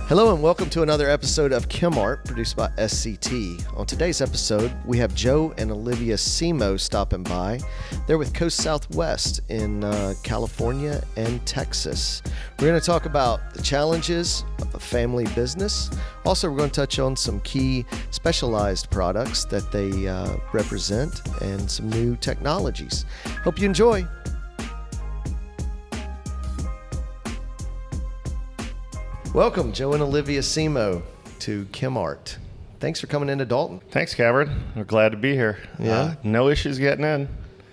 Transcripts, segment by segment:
Hello and welcome to another episode of ChemArt produced by SCT. On today's episode, we have Joe and Olivia Cimo stopping by. They're with Coast Southwest in California and Texas. We're going to talk about the challenges of a family business. Also, we're going to touch on some key specialized products that they represent and some new technologies. Hope you enjoy. Welcome, Joe and Olivia Cimo, to ChemArt. Thanks for coming into Dalton. Thanks, Cameron. We're glad to be here. Yeah. No issues getting in.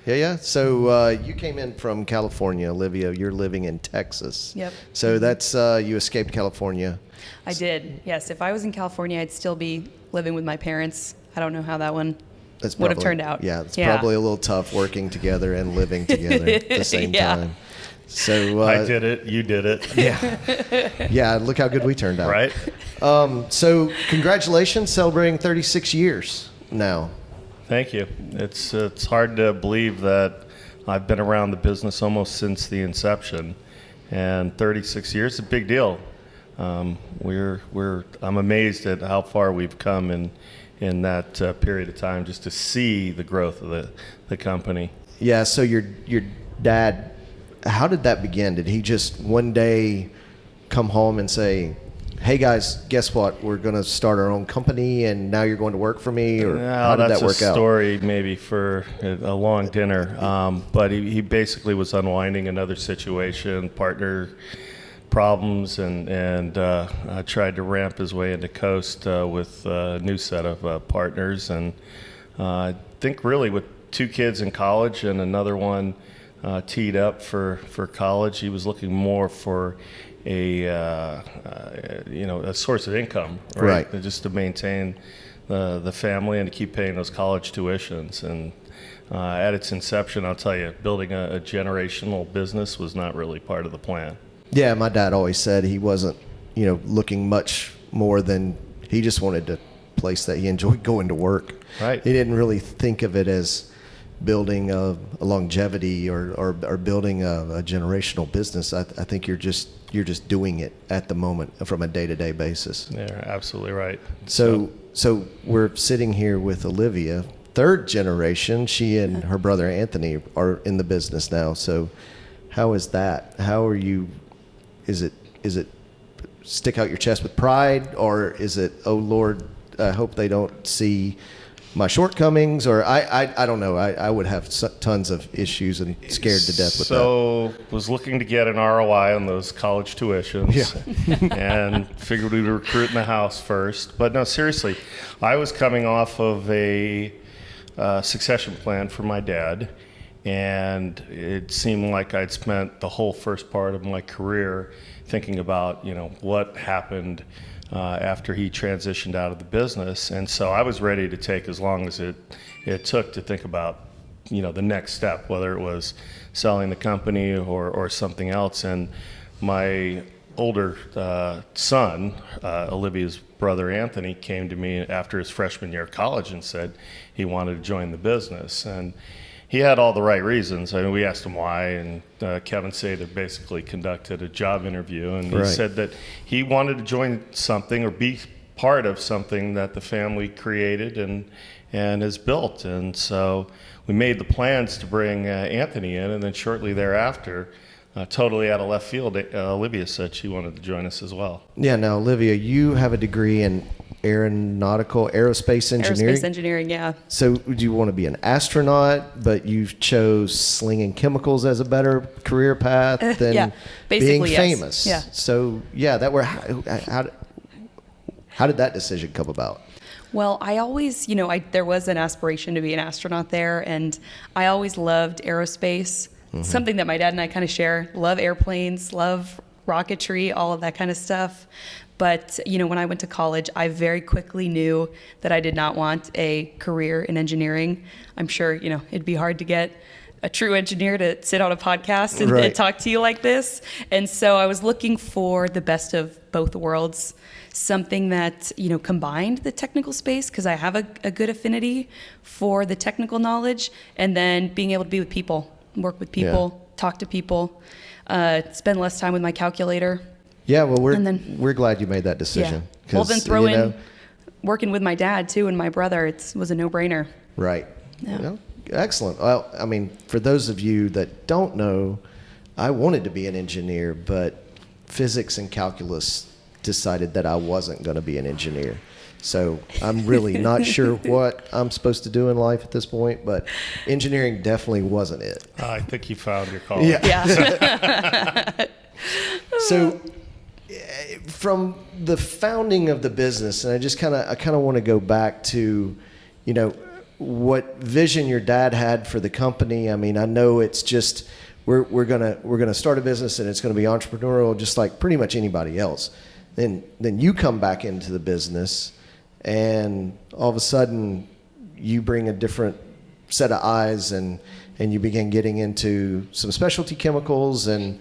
Yeah. So you came in from California, Olivia. You're living in Texas. Yep. So that's you escaped California. I did, yes. If I was in California, I'd still be living with my parents. I don't know how that one would have turned out. Yeah, it's probably a little tough working together and living together at the same time. So I did it. You did it. Yeah. Look how good we turned out. Right. So congratulations, celebrating 36 years now. Thank you. It's hard to believe that I've been around the business almost since the inception, and 36 years is a big deal. I'm amazed at how far we've come in that period of time, just to see the growth of the company. Yeah. So your dad, how did that begin? Did he just one day come home and say, "Hey guys, guess what? We're going to start our own company, and now you're going to work for me"? Or how did that work out? That's a story maybe for a long dinner. But he basically was unwinding another situation, partner problems, and tried to ramp his way into Coast with a new set of partners. And I think really with 2 kids in college and another one teed up for college, he was looking more for a source of income, right? Just to maintain the family and to keep paying those college tuitions. And at its inception, I'll tell you, building a generational business was not really part of the plan. Yeah, my dad always said he wasn't, looking much more than he just wanted a place that he enjoyed going to work. Right. He didn't really think of it as building a longevity or building a generational business. I think you're just doing it at the moment from a day-to-day basis. Yeah, absolutely right. So we're sitting here with Olivia, 3rd generation. She and her brother Anthony are in the business now. So how is that? How are you? Is it stick out your chest with pride, or is it, oh Lord, I hope they don't see my shortcomings? Or I don't know. I would have tons of issues and scared to death with that. So was looking to get an ROI on those college tuitions, and figured we'd recruit in the house first. But no, seriously, I was coming off of a succession plan for my dad, and it seemed like I'd spent the whole first part of my career thinking about what happened after he transitioned out of the business. And so I was ready to take as long as it took to think about, the next step, whether it was selling the company or something else. And my older son, Olivia's brother Anthony, came to me after his freshman year of college and said he wanted to join the business. And he had all the right reasons. I mean, we asked him why, and Kevin Sater basically conducted a job interview, and he said that he wanted to join something or be part of something that the family created and has built. And so we made the plans to bring Anthony in, and then shortly thereafter, totally out of left field, Olivia said she wanted to join us as well. Yeah. Now, Olivia, you have a degree in aerospace engineering. Aerospace engineering, yeah. So do you want to be an astronaut, but you chose slinging chemicals as a better career path than being famous? Yeah. So how did that decision come about? Well, I always, there was an aspiration to be an astronaut there, and I always loved aerospace. Something that my dad and I kind of share. Love airplanes, love rocketry, all of that kind of stuff. But, when I went to college, I very quickly knew that I did not want a career in engineering. I'm sure, it'd be hard to get a true engineer to sit on a podcast and talk to you like this. And so I was looking for the best of both worlds, something that, combined the technical space, because I have a good affinity for the technical knowledge, and then being able to be with people, work with people, talk to people, spend less time with my calculator. Yeah, well, And then- we're glad you made that decision. Yeah. Well, then 'cause, throw you know, in working with my dad too and my brother. It was a no-brainer. right. Yeah. Well, excellent. Well, I mean, for those of you that don't know, I wanted to be an engineer, but physics and calculus decided that I wasn't going to be an engineer. So I'm really not sure what I'm supposed to do in life at this point, but engineering definitely wasn't it. I think you found your call. Yeah. Yeah. So from the founding of the business, and I kind of want to go back to, you know, what vision your dad had for the company. I mean, I know it's just we're gonna start a business and it's gonna be entrepreneurial, just like pretty much anybody else. Then you come back into the business, and all of a sudden you bring a different set of eyes, and you begin getting into some specialty chemicals and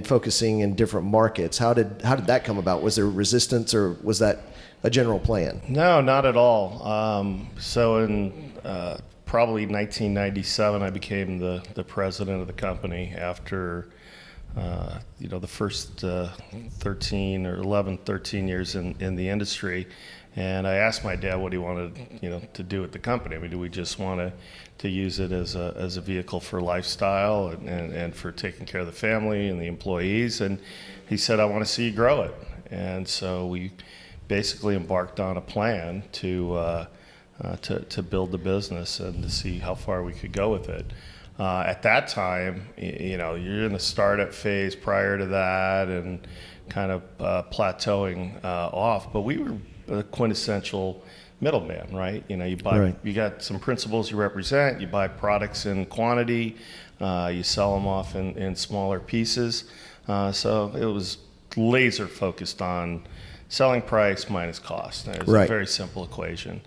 focusing in different markets. How did that come about? Was there resistance, or was that a general plan? No, not at all. So in probably 1997, I became the president of the company after the first 13 years in the industry. And I asked my dad what he wanted, to do with the company. I mean, do we just want to use it as a vehicle for lifestyle and for taking care of the family and the employees? And he said, I want to see you grow it. And so we basically embarked on a plan to build the business and to see how far we could go with it. At that time, you're in the startup phase prior to that and kind of plateauing off. But we were a quintessential middleman, right? You buy, Right. You got some principles you represent. You buy products in quantity. You sell them off in smaller pieces. So it was laser focused on selling price minus cost. It was Right. a very simple equation.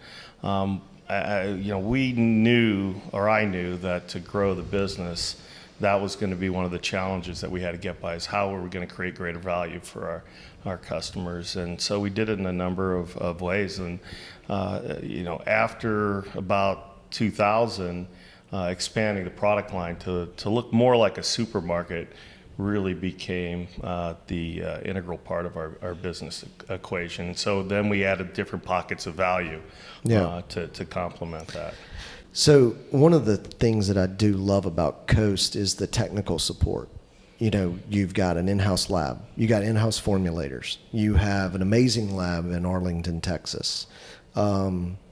We knew, or I knew, that to grow the business, that was going to be one of the challenges that we had to get by, is how were we going to create greater value for our customers. And so we did it in a number of ways. And, after about 2000, expanding the product line to look more like a supermarket really became the integral part of our business equation. So then we added different pockets of value to complement that. So one of the things that I do love about Coast is the technical support. You've got an in-house lab. You got in-house formulators. You have an amazing lab in Arlington, Texas,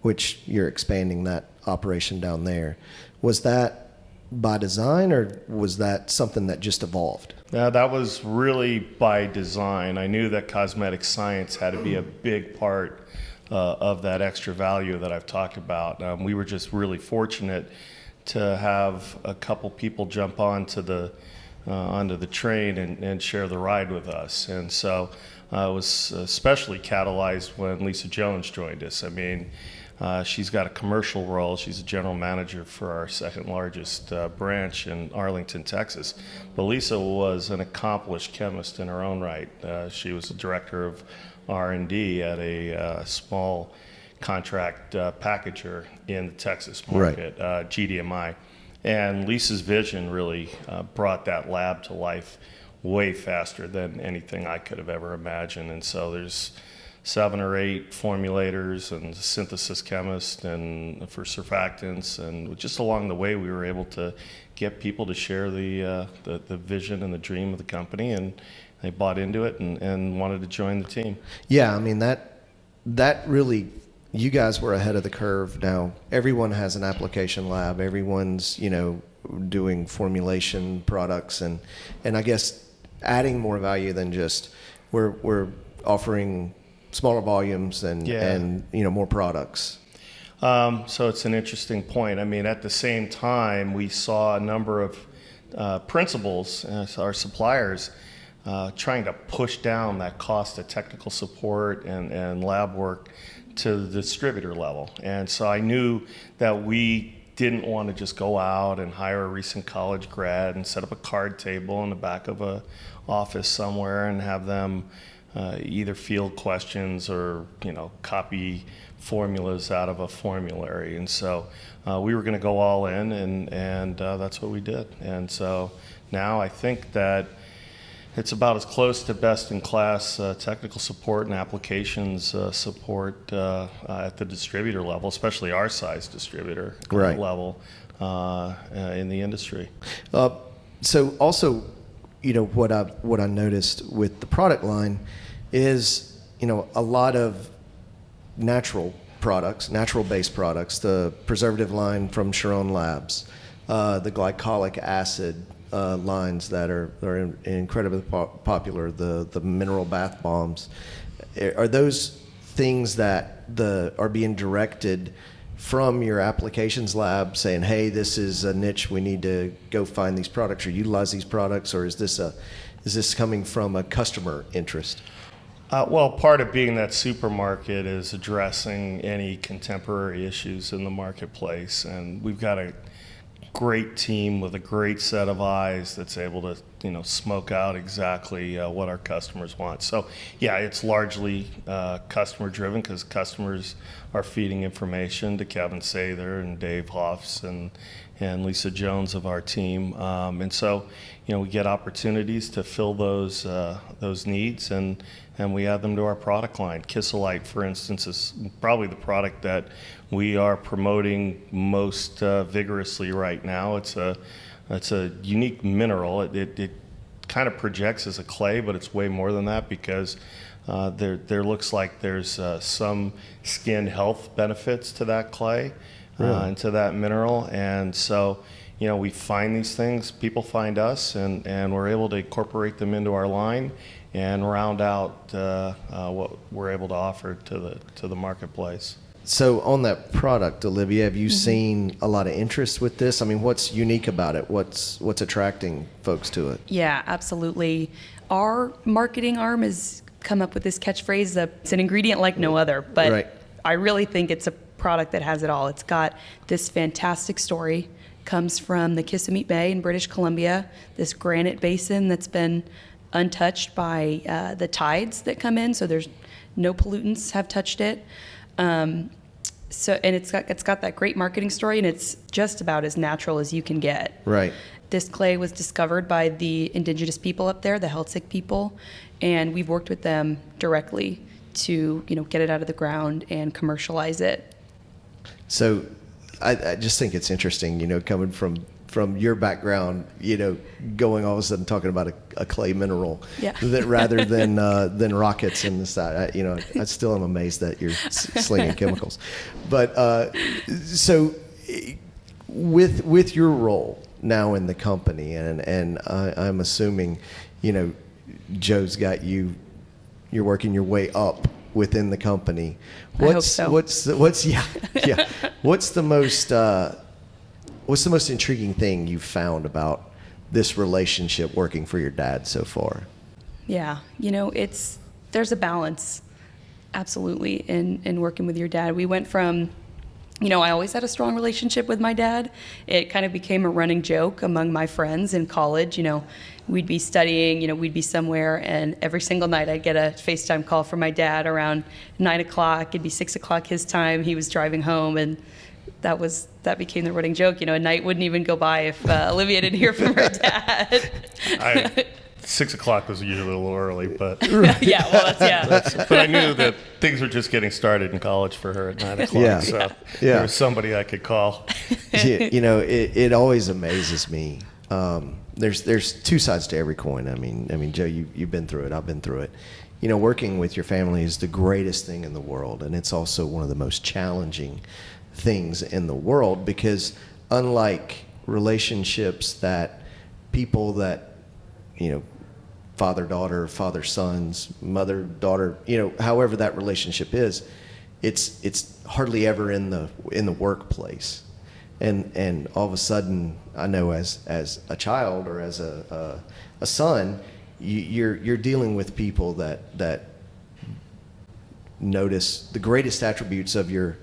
which you're expanding that operation down there. Was that by design, or was that something that just evolved? That was really by design. I knew that cosmetic science had to be a big part of that extra value that I've talked about. We were just really fortunate to have a couple people jump onto the train and share the ride with us. And so it was especially catalyzed when Lisa Jones joined us. I mean, she's got a commercial role. She's a general manager for our second largest branch in Arlington, Texas. But Lisa was an accomplished chemist in her own right. She was the director of R&D at a small contract packager in the Texas market, GDMI. And Lisa's vision really brought that lab to life way faster than anything I could have ever imagined. And so there's 7 or 8 formulators and synthesis chemists and for surfactants, and just along the way we were able to get people to share the vision and the dream of the company, and they bought into it and wanted to join the team. Yeah, I mean that really, you guys were ahead of the curve. Now everyone has an application lab. Everyone's doing formulation products, and I guess adding more value than just we're offering smaller volumes and more products. So it's an interesting point. I mean, at the same time, we saw a number of principals, our suppliers, trying to push down that cost of technical support and lab work to the distributor level. And so I knew that we didn't want to just go out and hire a recent college grad and set up a card table in the back of a office somewhere and have them either field questions or copy formulas out of a formulary. And so we were going to go all in, and that's what we did. And so now I think that it's about as close to best-in-class technical support and applications support at the distributor level, especially our size distributor level in the industry. So also, what I noticed with the product line is, a lot of natural-based products, the preservative line from Sharon Labs, the glycolic acid lines that are incredibly popular, the mineral bath bombs. Are those things that are being directed from your applications lab saying, hey, this is a niche, we need to go find these products or utilize these products, or is this coming from a customer interest? Well, part of being that supermarket is addressing any contemporary issues in the marketplace, and we've got a great team with a great set of eyes that's able to, smoke out exactly what our customers want. So, yeah, it's largely customer driven because customers are feeding information to Kevin Sather and Dave Hoffs and Lisa Jones of our team, and so we get opportunities to fill those needs, and we add them to our product line. Kisselite, for instance, is probably the product that we are promoting most vigorously right now. It's a unique mineral. It kind of projects as a clay, but it's way more than that because there looks like there's some skin health benefits to that clay. Really? And to that mineral, and so we find these things, people find us, and we're able to incorporate them into our line and round out what we're able to offer to the marketplace. So on that product, Olivia, have you seen a lot of interest with this? I mean, what's unique about it? What's attracting folks to it? Yeah, absolutely. Our marketing arm has come up with this catchphrase, it's an ingredient like no other, but I really think it's a product that has it all. It's got this fantastic story, comes from the Kissimmee Bay in British Columbia, this granite basin that's been untouched by the tides that come in, so there's no pollutants have touched it. And it's got that great marketing story, and it's just about as natural as you can get. Right. This clay was discovered by the indigenous people up there, the Heldsick people, and we've worked with them directly to get it out of the ground and commercialize it. So I just think it's interesting, coming from your background, going all of a sudden talking about a clay mineral, that rather than rockets and this that. I still am amazed that you're slinging chemicals. But so with your role now in the company, and I'm assuming, Joe's got you. You're working your way up within the company. I hope so. What's the most intriguing thing you've found about this relationship working for your dad so far? Yeah, there's a balance, absolutely, in working with your dad. We went from, I always had a strong relationship with my dad. It kind of became a running joke among my friends in college. We'd be studying, we'd be somewhere, and every single night I'd get a FaceTime call from my dad around 9 o'clock. It'd be 6 o'clock his time. He was driving home, and that became the running joke. A night wouldn't even go by if Olivia didn't hear from her dad. 6 o'clock was usually a little early, but yeah, well, but I knew that things were just getting started in college for her at 9 o'clock. So there was somebody I could call. It always amazes me. There's two sides to every coin. I mean, Joe, you've been through it. I've been through it. Working with your family is the greatest thing in the world, and it's also one of the most challenging things in the world, because unlike relationships that people that father-daughter, father-sons, mother-daughter, however that relationship is, it's hardly ever in the workplace. And all of a sudden, I know as a child or as a son, you're dealing with people that notice the greatest attributes of your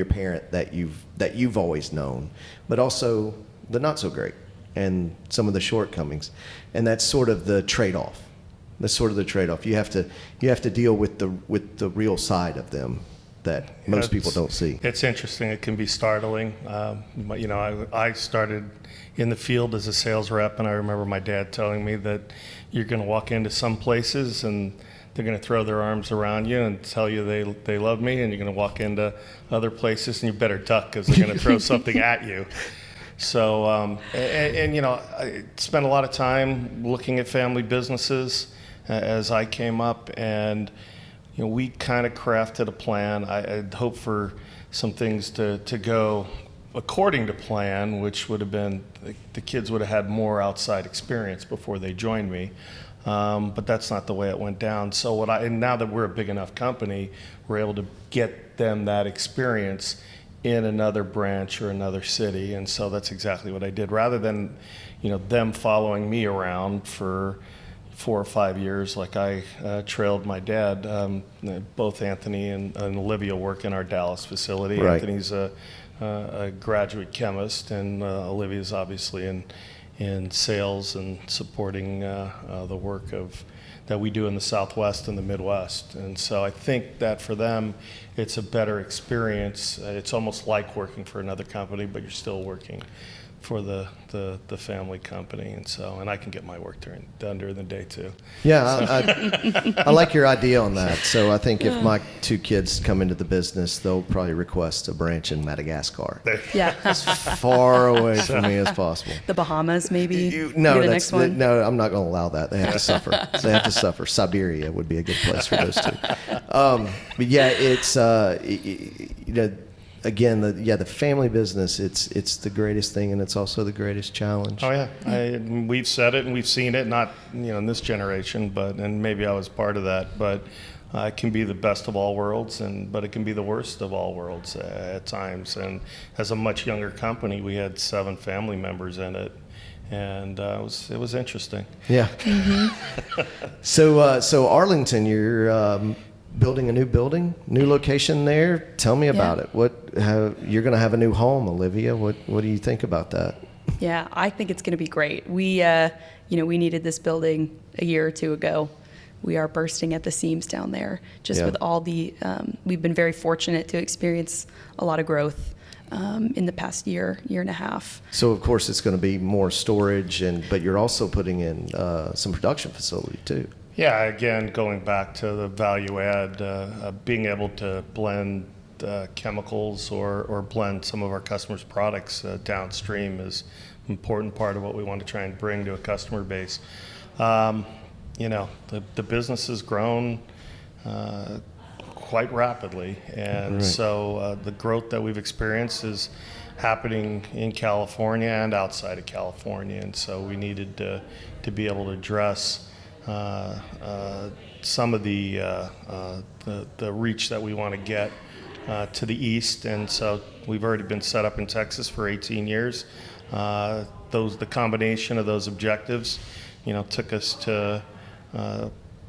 parent that you've always known, but also the not so great and some of the shortcomings, and that's sort of the trade-off. You have to deal with the real side of them that most people don't see. It's interesting. It can be startling. I started in the field as a sales rep, and I remember my dad telling me that you're going to walk into some places and they're going to throw their arms around you and tell you they love me, and you're going to walk into other places and you better duck because they're going to throw something at you. So, I spent a lot of time looking at family businesses as I came up, and we kind of crafted a plan. I'd hoped for some things to go according to plan, which would have been the kids would have had more outside experience before they joined me. But that's not the way it went down. So now that we're a big enough company, we're able to get them that experience in another branch or another city. And so that's exactly what I did. Rather than, them following me around for 4 or 5 years, like I trailed my dad. Both Anthony and Olivia work in our Dallas facility. Right. Anthony's a graduate chemist, and Olivia's obviously in sales and supporting the work that we do in the Southwest and the Midwest. And so I think that for them, it's a better experience. It's almost like working for another company, but you're still working for the family company, and I can get my work done during the day too. Yeah, I like your idea on that. So I think if my 2 kids come into the business, they'll probably request a branch in Madagascar. Yeah. As far away from me as possible. The Bahamas, maybe. No, the next one. No, I'm not going to allow that. They have to suffer. They have to suffer. Siberia would be a good place for those 2. But yeah, it's again, the family business, it's the greatest thing, and it's also the greatest challenge. Oh yeah, we've said it and we've seen it, not in this generation, and maybe I was part of that, but it can be the best of all worlds, but it can be the worst of all worlds at times. And as a much younger company, we had 7 family members in it, and it was interesting. Yeah. Mm-hmm. So Arlington, you're building a new building, new location there. Tell me about it. You're going to have a new home, Olivia. What do you think about that? Yeah, I think it's going to be great. We we needed this building a year or 2 ago. We are bursting at the seams down there. With all the, we've been very fortunate to experience a lot of growth in the past year and a half. So of course it's going to be more storage, but you're also putting in some production facility too. Yeah, again, going back to the value add, being able to blend chemicals or blend some of our customers' products downstream is an important part of what we want to try and bring to a customer base. The business has grown quite rapidly, and so the growth that we've experienced is happening in California and outside of California, and so we needed to be able to address some of the reach that we want to get to the east, and so we've already been set up in Texas for 18 years. The combination of those objectives, took us to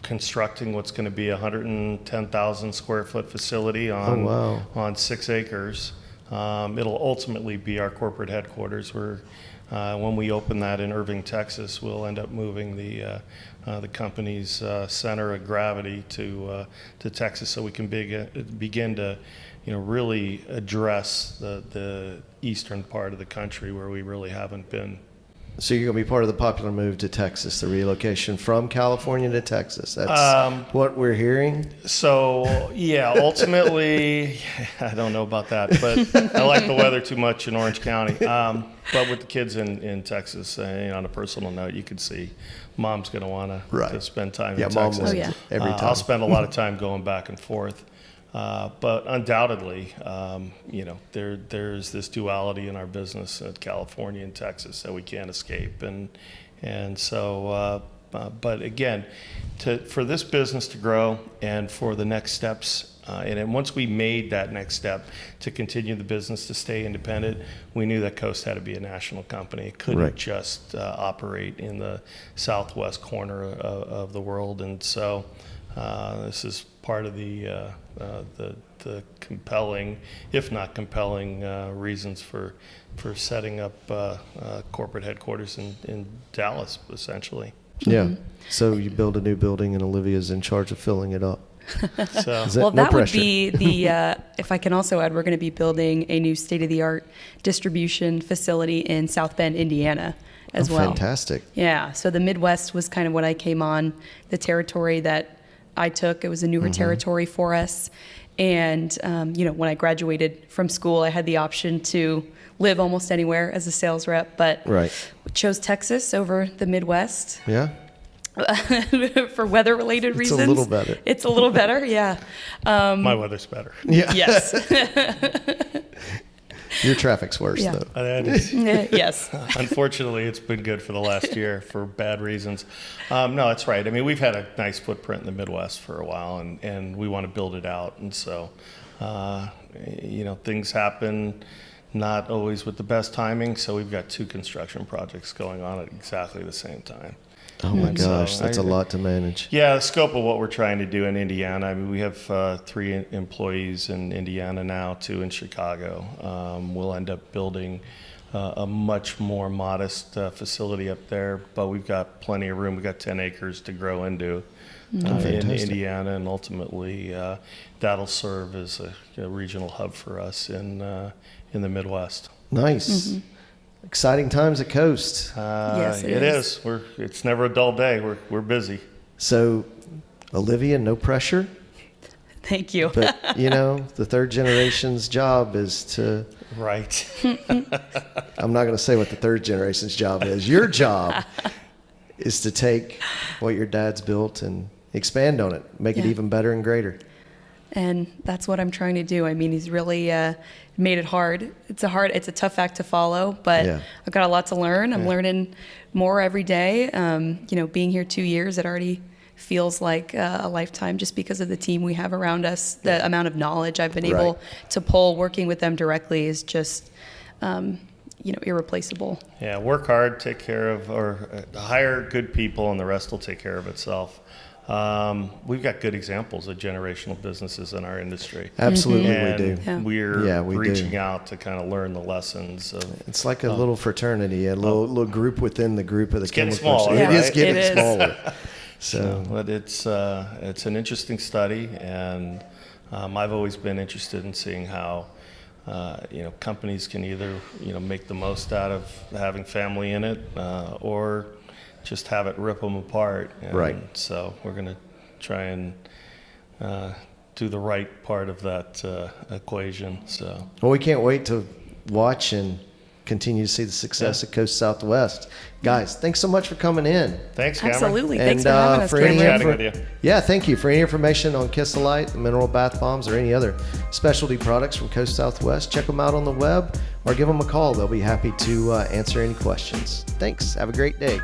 constructing what's going to be a 110,000 square foot facility on 6 acres. It'll ultimately be our corporate headquarters. When we open that in Irving, Texas, we'll end up moving the company's center of gravity to Texas, so we can begin to really address the eastern part of the country where we really haven't been. So you're going to be part of the popular move to Texas, the relocation from California to Texas. That's what we're hearing. So, yeah, ultimately, I don't know about that, but I like the weather too much in Orange County. But with the kids in Texas, on a personal note, you could see Mom's going to want to spend time in Texas. Mom wins every time. I'll spend a lot of time going back and forth. But undoubtedly, there's this duality in our business at California and Texas that we can't escape, and so. But again, for this business to grow and for the next steps, and then once we made that next step to continue the business to stay independent, we knew that Coast had to be a national company. It couldn't just operate in the southwest corner of the world, and so this is part of the compelling, if not compelling, reasons for setting up corporate headquarters in Dallas, essentially. Yeah. So you build a new building, and Olivia's in charge of filling it up. So Well, no that would pressure. be the, if I can also add, we're going to be building a new state-of-the-art distribution facility in South Bend, Indiana as well. Fantastic. Yeah, so the Midwest was kind of what I came on, the territory that I took. It was a newer territory for us. And, when I graduated from school, I had the option to live almost anywhere as a sales rep, but Right. chose Texas over the Midwest. Yeah. For weather-related It's reasons. a little better. It's a little better, yeah. my weather's better. Yeah. Yes. Your traffic's worse, Yeah. though. That is, Yes. unfortunately, it's been good for the last year for bad reasons. No, that's right. I mean, we've had a nice footprint in the Midwest for a while, and we want to build it out. And so, things happen not always with the best timing. So we've got 2 construction projects going on at exactly the same time. Oh, my gosh. So That's a lot to manage. Yeah, the scope of what we're trying to do in Indiana. I mean, we have 3 employees in Indiana now, 2 in Chicago. We'll end up building a much more modest facility up there, but we've got plenty of room. We've got 10 acres to grow into in Fantastic. Indiana, and ultimately that'll serve as a regional hub for us in the Midwest. Nice. Exciting times at Coast. Yes, it it is. is. It's never a dull day. We're busy. So, Olivia, no pressure, Thank you. but, the third generation's job is to, Right. I'm not going to say what the third generation's job is. Your job is to take what your dad's built and expand on it, make it Yeah. even better and greater. And that's what I'm trying to do. I mean, he's really made it hard. It's a tough act to follow, but Yeah. I've got a lot to learn. I'm learning more every day. Being here 2 years, it already feels like a lifetime just because of the team we have around us. The amount of knowledge I've been able Right. to pull working with them directly is just, irreplaceable. Yeah, work hard, take care of, or hire good people, and the rest will take care of itself. We've got good examples of generational businesses in our industry. Absolutely, And we do. Yeah. we're we do. reaching out to kind of learn the lessons of. It's like a little fraternity, a little group within the group of the getting chemical smaller, industry. It is right? getting It is. smaller. So, But it's an interesting study, and I've always been interested in seeing how companies can either make the most out of having family in it, or just have it rip them apart. And Right. So we're going to try and do the right part of that equation. So. well, we can't wait to watch and continue to see the success of Coast Southwest. Guys, thanks so much for coming in. Thanks, Cameron. Absolutely. And Thanks for having us, for any Cameron. Chatting with you. Yeah, thank you. For any information on Kisselite, the mineral bath bombs, or any other specialty products from Coast Southwest, check them out on the web or give them a call. They'll be happy to answer any questions. Thanks. Have a great day.